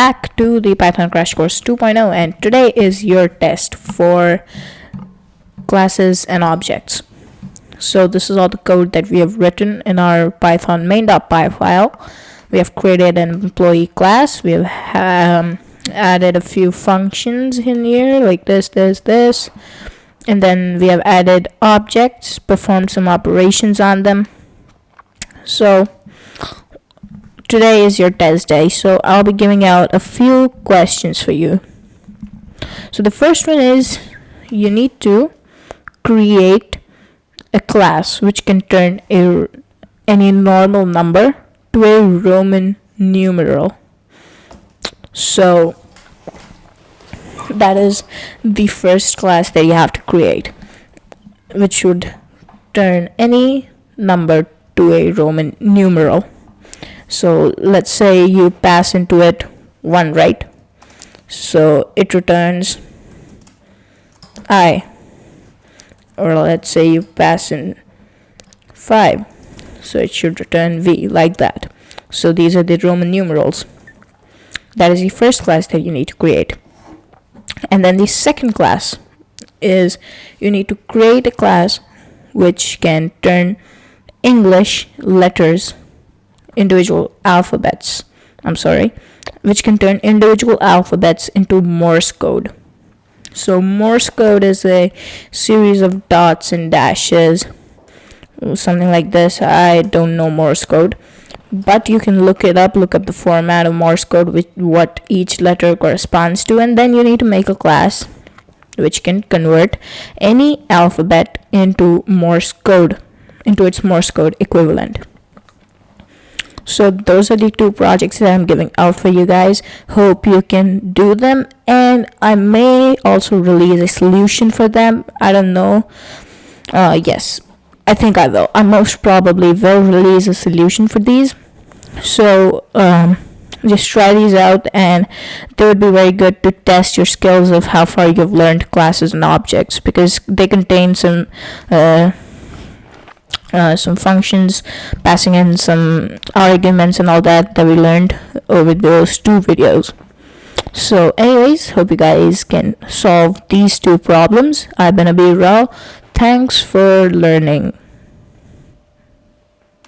back to the Python Crash Course 2.0, and today is your test for classes and objects. So this is all the code that we have written in our Python main.py file. We have created an employee class. We have added a few functions in here like this, and then we have added objects, performed some operations on them. So today is your test day, so I'll be giving out a few questions for you. So the first one is, you need to create a class which can turn any normal number to a Roman numeral. So that is the first class that you have to create, which would turn any number to a Roman numeral. So let's say you pass into it 1, right? So it returns I. Or let's say you pass in 5. So it should return V, like that. So these are the Roman numerals. That is the first class that you need to create. And then the second class is, you need to create a class which can turn English letters, which can turn individual alphabets into Morse code. So Morse code is a series of dots and dashes, something like this. I don't know Morse code, but you can look up the format of Morse code with what each letter corresponds to, and then you need to make a class which can convert any alphabet into Morse code, into its Morse code equivalent. So those are the 2 projects that I'm giving out for you guys. Hope you can do them, and I may also release a solution for them. I don't know. Yes, I think I will. I most probably will release a solution for these. So just try these out, and they would be very good to test your skills of how far you've learned classes and objects, because they contain some functions, passing in some arguments and all that we learned over those 2 videos. So anyways, hope you guys can solve these 2 problems. I've been Abir Rao. Thanks for learning.